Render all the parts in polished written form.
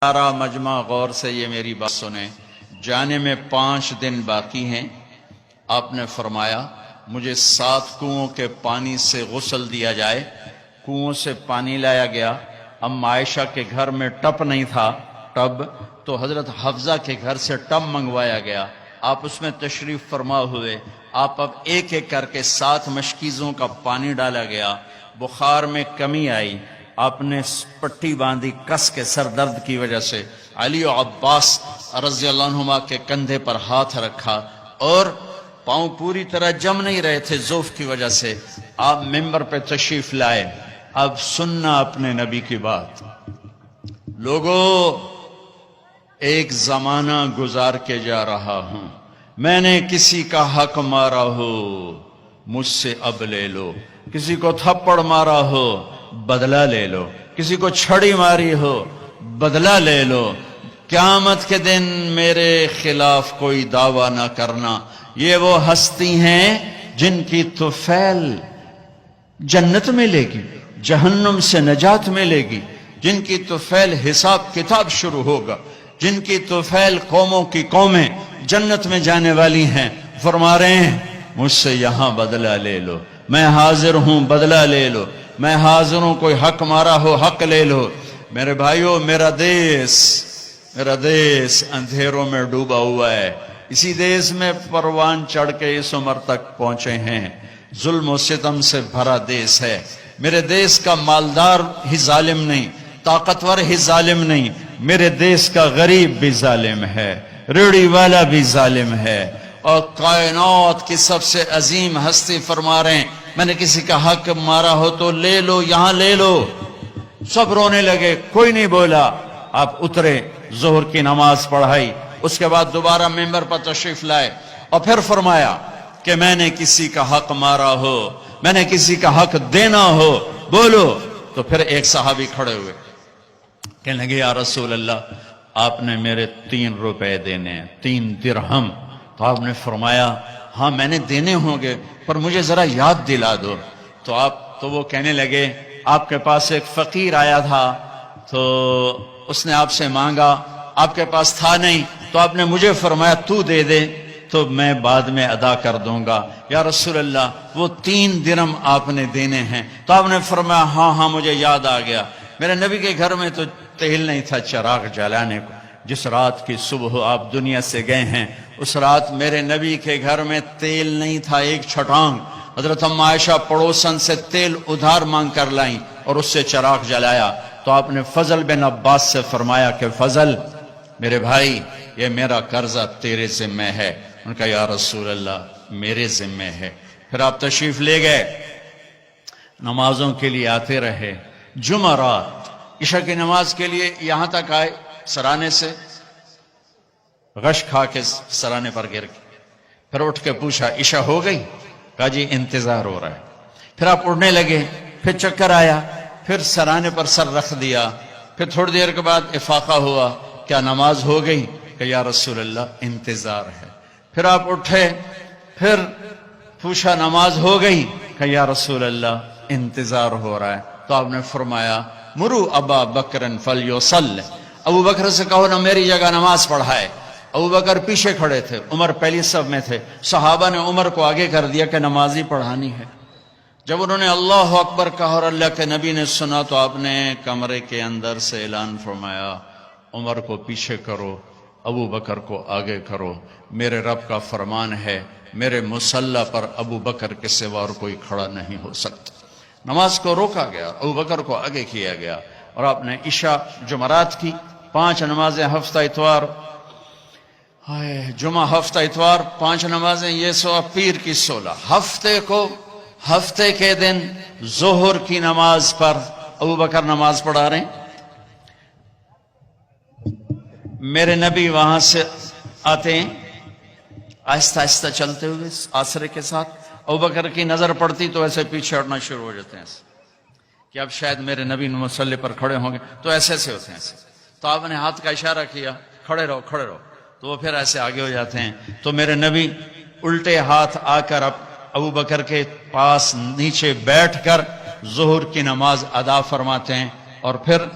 سارا مجمع غور سے یہ میری بات سنیں، جانے میں 5 دن باقی ہیں۔ آپ نے فرمایا مجھے 7 کنوؤں کے پانی سے غسل دیا جائے۔ کنوؤں سے پانی لایا گیا۔ ام عائشہ کے گھر میں ٹب نہیں تھا، تو حضرت حفصہ کے گھر سے ٹب منگوایا گیا۔ آپ اس میں تشریف فرما ہوئے۔ آپ اب ایک ایک کر کے 7 مشکیزوں کا پانی ڈالا گیا۔ بخار میں کمی آئی، آپ نے پٹی باندھی کس کے سر درد کی وجہ سے۔ علی و عباس رضی اللہ عنہما کے کندھے پر ہاتھ رکھا اور پاؤں پوری طرح جم نہیں رہے تھے ضعف کی وجہ سے۔ آپ ممبر پہ تشریف لائے۔ اب سننا اپنے نبی کی بات۔ لوگوں، ایک زمانہ گزار کے جا رہا ہوں، میں نے کسی کا حق مارا ہو مجھ سے اب لے لو، کسی کو تھپڑ مارا ہو بدلہ لے لو، کسی کو چھڑی ماری ہو بدلہ لے لو۔ قیامت کے دن میرے خلاف کوئی دعویٰ نہ کرنا۔ یہ وہ ہستی ہیں جن کی طفیل جنت ملے گی، جہنم سے نجات ملے گی، جن کی طفیل حساب کتاب شروع ہوگا، جن کی طفیل قوموں کی قومیں جنت میں جانے والی ہیں۔ فرما رہے ہیں مجھ سے یہاں بدلہ لے لو، میں حاضر ہوں، بدلہ لے لو، میں حاضر ہوں، کوئی حق مارا ہو حق لے لو۔ میرے بھائیو، میرا دیس اندھیروں میں ڈوبا ہوا ہے۔ اسی دیس میں پروان چڑھ کے اس عمر تک پہنچے ہیں۔ ظلم و ستم سے بھرا دیس ہے۔ میرے دیس کا مالدار ہی ظالم نہیں، طاقتور ہی ظالم نہیں، میرے دیس کا غریب بھی ظالم ہے، ریڑھی والا بھی ظالم ہے۔ اور کائنات کی سب سے عظیم ہستی فرما رہے ہیں میں نے کسی کا حق مارا ہو تو لے لو، یہاں لے لو۔ سب رونے لگے، کوئی نہیں بولا۔ آپ اترے، ظہر کی نماز پڑھائی، اس کے بعد دوبارہ ممبر پر تشریف لائے اور پھر فرمایا کہ میں نے کسی کا حق مارا ہو، میں نے کسی کا حق دینا ہو بولو۔ تو پھر ایک صحابی کھڑے ہوئے، کہنے لگے یا رسول اللہ آپ نے میرے 3 روپے دینے ہیں، 3 درہم۔ تو آپ نے فرمایا ہاں میں نے دینے ہوں گے پر مجھے ذرا یاد دلا دو۔ تو وہ کہنے لگے آپ کے پاس ایک فقیر آیا تھا تو اس نے آپ سے مانگا، آپ کے پاس تھا نہیں تو آپ نے مجھے فرمایا تو دے دے تو میں بعد میں ادا کر دوں گا۔ یا رسول اللہ وہ 3 درہم آپ نے دینے ہیں۔ تو آپ نے فرمایا ہاں مجھے یاد آ گیا، میرے نبی کے گھر میں تو تیل نہیں تھا چراغ جلانے کو۔ جس رات کی صبح آپ دنیا سے گئے ہیں اس رات میرے نبی کے گھر میں تیل نہیں تھا ایک چھٹانگ۔ حضرت ام عائشہ پڑوسن سے تیل ادھار مانگ کر لائیں اور اس سے چراغ جلایا۔ تو آپ نے فضل بن عباس سے فرمایا کہ فضل میرے بھائی یہ میرا قرضہ تیرے ذمہ ہے۔ ان کا یا رسول اللہ میرے ذمہ ہے۔ پھر آپ تشریف لے گئے، نمازوں کے لیے آتے رہے۔ جمعرات عشاء کی نماز کے لیے یہاں تک آئے، سرانے سے غش کھا کے سرانے پر گر گئے۔ پھر اٹھ کے پوچھا عشاء ہو گئی؟ کہا جی انتظار ہو رہا ہے۔ پھر آپ اڑنے لگے، پھر چکر آیا، پھر سرانے پر سر رکھ دیا۔ پھر تھوڑی دیر کے بعد افاقہ ہوا، کیا نماز ہو گئی؟ کہ یا رسول اللہ انتظار ہے۔ پھر آپ اٹھے، پھر پوچھا نماز ہو گئی؟ کہ یا رسول اللہ انتظار ہو رہا ہے۔ تو آپ نے فرمایا مرو ابا بکر فلیصلی، ابو بکر سے کہو نا میری جگہ نماز پڑھائے۔ ابو بکر پیچھے کھڑے تھے، عمر پہلی صف میں تھے۔ صحابہ نے عمر کو آگے کر دیا کہ نماز ہی پڑھانی ہے۔ جب انہوں نے اللہ اکبر کہا اور اللہ کے نبی نے سنا تو آپ نے کمرے کے اندر سے اعلان فرمایا عمر کو پیچھے کرو، ابو بکر کو آگے کرو، میرے رب کا فرمان ہے میرے مصلی پر ابو بکر کے سوا اور کوئی کھڑا نہیں ہو سکتا۔ نماز کو روکا گیا، ابو بکر کو آگے کیا گیا اور آپ نے عشاء جمعرات کی 5 نمازیں ہفتہ اتوار، جمعہ ہفتہ اتوار 5 نمازیں، یہ سو پیر کی 16۔ ہفتے کے دن ظہر کی نماز پر ابو بکر نماز پڑھا رہے ہیں۔ میرے نبی وہاں سے آتے ہیں آہستہ آہستہ چلتے ہوئے آسرے کے ساتھ۔ ابو بکر کی نظر پڑتی تو ایسے پیچھے ہٹنا شروع ہو جاتے ہیں کہ اب شاید میرے نبی مصلی پر کھڑے ہوں گے، تو ایسے ہوتے ہیں ایسے۔ تو آپ نے ہاتھ کا اشارہ کیا کھڑے رہو کھڑے رہو، تو وہ پھر ایسے آگے ہو جاتے ہیں۔ تو میرے نبی الٹے ہاتھ آ کر ابو بکر کے پاس نیچے بیٹھ کر ظہر کی نماز ادا فرماتے ہیں اور پھر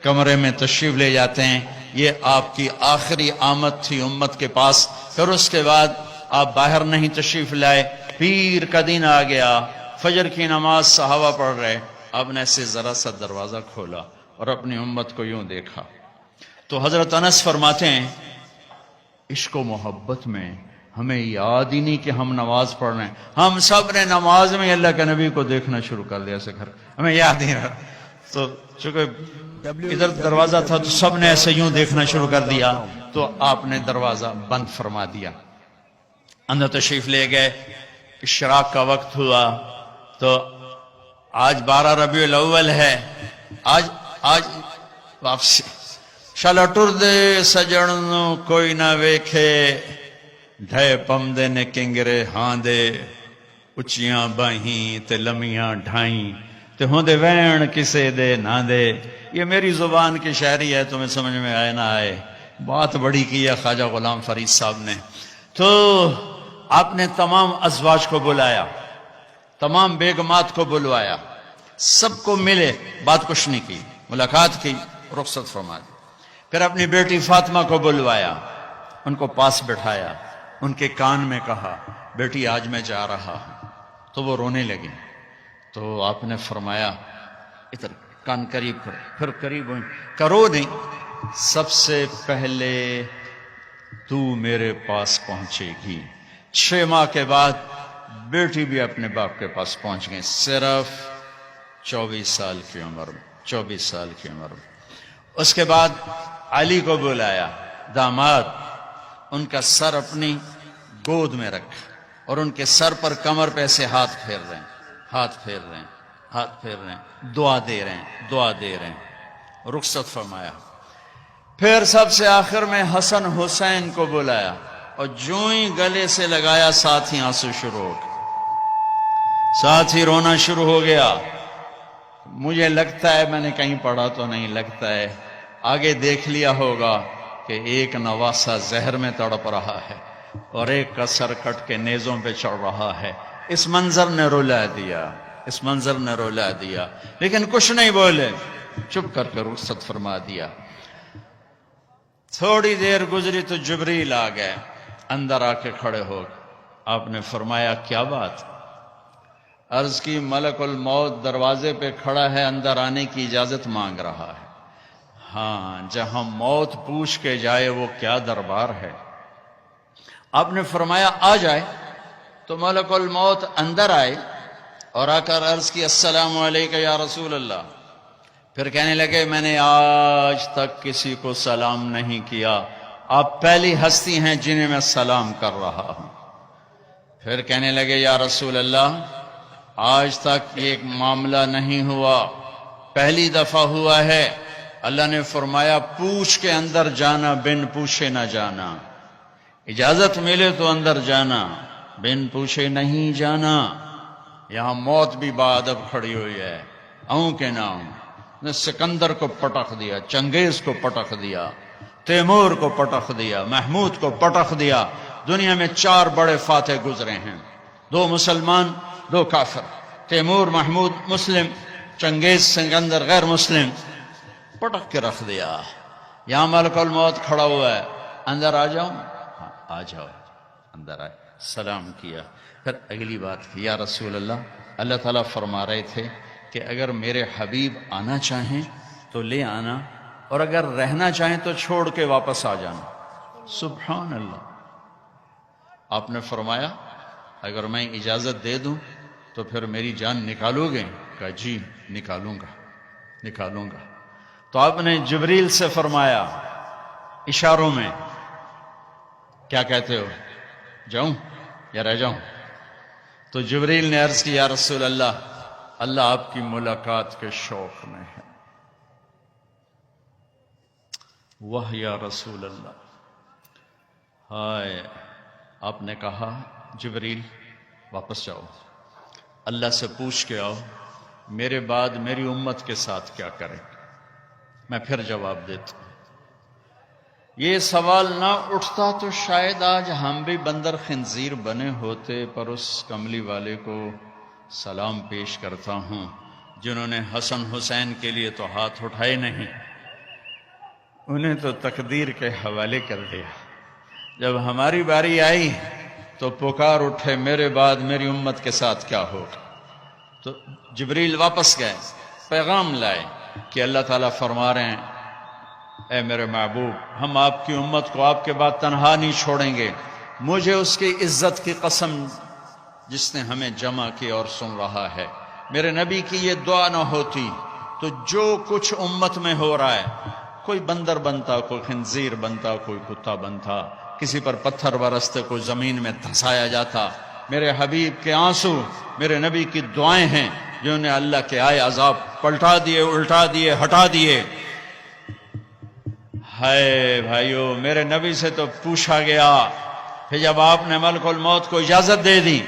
کمرے میں تشریف لے جاتے ہیں. یہ آپ کی آخری آمد تھی امت کے پاس. پھر اس کے بعد آپ باہر نہیں تشریف لائے. پیر کا دن آ گیا, فجر کی نماز صحابہ پڑھ رہے, آپ نے ایسے ذرا سا دروازہ کھولا اور اپنی امت کو یوں دیکھا. تو حضرت انس فرماتے ہیں عشق و محبت میں ہمیں یاد ہی نہیں کہ ہم نماز پڑھ رہے ہیں. ہم سب نے نماز میں اللہ کے نبی کو دیکھنا شروع کر دیا. ایسے گھر ہمیں یاد ہی رہا. تو چونکہ ادھر دروازہ تھا تو سب نے ایسے یوں دیکھنا شروع کر دیا, تو آپ نے دروازہ بند فرما دیا. اندر تشریف لے گئے. اشراق کا وقت ہوا تو آج 12 ربیع الاول ہے. آج واپسی شالا ٹر دے سجن کوئی نہ ویکھے, ڈھے پمدے نے کنگرے ہاں دے, اچیاں باہیں تے لمیاں ڈھائیں تے ہوندے وین کسے دے نہ دے. یہ میری زبان کی شاعری ہے, تمہیں سمجھ میں آئے نہ آئے. بات بڑی کی ہے خواجہ غلام فرید صاحب نے. تو آپ نے تمام ازواج کو بلایا, تمام بیگمات کو بلوایا, سب کو ملے, بات کچھ نہیں کی, ملاقات کی, رخصت فرما دی. پھر اپنی بیٹی فاطمہ کو بلوایا, ان کو پاس بٹھایا, ان کے کان میں کہا بیٹی آج میں جا رہا ہوں. تو وہ رونے لگی. تو آپ نے فرمایا ادھر کان قریب کرو. پھر قریب ہوئی, کرو نہیں, سب سے پہلے تو میرے پاس پہنچے گی. 6 ماہ کے بعد بیٹی بھی اپنے باپ کے پاس پہنچ گئی, صرف 24 سال کی عمر میں. 24 سال کی عمر میں. اس کے بعد علی کو بلایا, داماد, ان کا سر اپنی گود میں رکھا اور ان کے سر پر کمر پہ سے ہاتھ پھیر رہے ہیں, ہاتھ پھیر رہے ہیں, ہاتھ پھیر رہے ہیں, دعا دے رہے ہیں, دعا دے رہے ہیں. رخصت فرمایا. پھر سب سے آخر میں حسن حسین کو بلایا اور جو ہی گلے سے لگایا ساتھ ہی آنسو شروع ہو گئے, ساتھ ہی رونا شروع ہو گیا. مجھے لگتا ہے, میں نے کہیں پڑھا تو نہیں, لگتا ہے آگے دیکھ لیا ہوگا کہ ایک نواسا زہر میں تڑپ رہا ہے اور ایک کا سر کٹ کے نیزوں پہ چڑھ رہا ہے. اس منظر نے رلا دیا, اس منظر نے رلا دیا, لیکن کچھ نہیں بولے, چپ کر کے رخصت فرما دیا. تھوڑی دیر گزری تو جبریل آ گئے, اندر آ کے کھڑے ہو گئے. آپ نے فرمایا کیا بات؟ عرض کی ملک الموت دروازے پہ کھڑا ہے, اندر آنے کی اجازت مانگ رہا ہے. ہاں, جہاں موت پوچھ کے جائے وہ کیا دربار ہے. آپ نے فرمایا آ جائے. تو ملک الموت اندر آئے اور آ کر عرض کی السلام علیکم یا رسول اللہ. پھر کہنے لگے میں نے آج تک کسی کو سلام نہیں کیا, آپ پہلی ہستی ہیں جنہیں میں سلام کر رہا ہوں. پھر کہنے لگے یا رسول اللہ آج تک یہ معاملہ نہیں ہوا, پہلی دفعہ ہوا ہے. اللہ نے فرمایا پوچھ کے اندر جانا, بن پوچھے نہ جانا. اجازت ملے تو اندر جانا, بن پوچھے نہیں جانا. یہاں موت بھی بادب کھڑی ہوئی ہے, اوں کے نام نے سکندر کو پٹخ دیا, چنگیز کو پٹخ دیا, تیمور کو پٹخ دیا, محمود کو پٹخ دیا. دنیا میں 4 بڑے فاتح گزرے ہیں, 2 مسلمان 2 کافر. تیمور محمود مسلم, چنگیز سکندر غیر مسلم. پٹک کے رکھ دیا. یہاں ملک الموت کھڑا ہوا ہے, اندر آ جاؤں؟ ہاں آ جاؤ. اندر آئے, سلام کیا. پھر اگلی بات کی یا رسول اللہ تعالیٰ فرما رہے تھے کہ اگر میرے حبیب آنا چاہیں تو لے آنا, اور اگر رہنا چاہیں تو چھوڑ کے واپس آ جانا. سبحان اللہ. آپ نے فرمایا اگر میں اجازت دے دوں تو پھر میری جان نکالو گے؟ کہا جی نکالوں گا, نکالوں گا. تو آپ نے جبریل سے فرمایا اشاروں میں, کیا کہتے ہو, جاؤں یا رہ جاؤں؟ تو جبریل نے عرض کی یا رسول اللہ آپ کی ملاقات کے شوق میں ہے. واہ یا رسول اللہ. ہائے. آپ نے کہا جبریل واپس جاؤ, اللہ سے پوچھ کے آؤ میرے بعد میری امت کے ساتھ کیا کریں, میں پھر جواب دیتا ہوں. یہ سوال نہ اٹھتا تو شاید آج ہم بھی بندر خنزیر بنے ہوتے, پر اس کملی والے کو سلام پیش کرتا ہوں جنہوں نے حسن حسین کے لیے تو ہاتھ اٹھائے نہیں, انہیں تو تقدیر کے حوالے کر دیا. جب ہماری باری آئی تو پکار اٹھے میرے بعد میری امت کے ساتھ کیا ہوگا. تو جبریل واپس گئے، پیغام لائے کہ اللہ تعالیٰ فرما رہے ہیں اے میرے محبوب، ہم آپ کی امت کو آپ کے بعد تنہا نہیں چھوڑیں گے. مجھے اس کی عزت کی قسم جس نے ہمیں جمع کی اور سن رہا ہے، میرے نبی کی یہ دعا نہ ہوتی تو جو کچھ امت میں ہو رہا ہے، کوئی بندر بنتا، کوئی خنزیر بنتا، کوئی کتا بنتا، کسی پر پتھر برستے، کوئی زمین میں دھسایا جاتا. میرے حبیب کے آنسو میرے نبی کی دعائیں ہیں جنہوں نے اللہ کے آئے عذاب پلٹا دیے، الٹا دیے، ہٹا دیے. ہائے بھائیو، میرے نبی سے تو پوچھا گیا، پھر جب آپ نے ملک الموت کو اجازت دے دی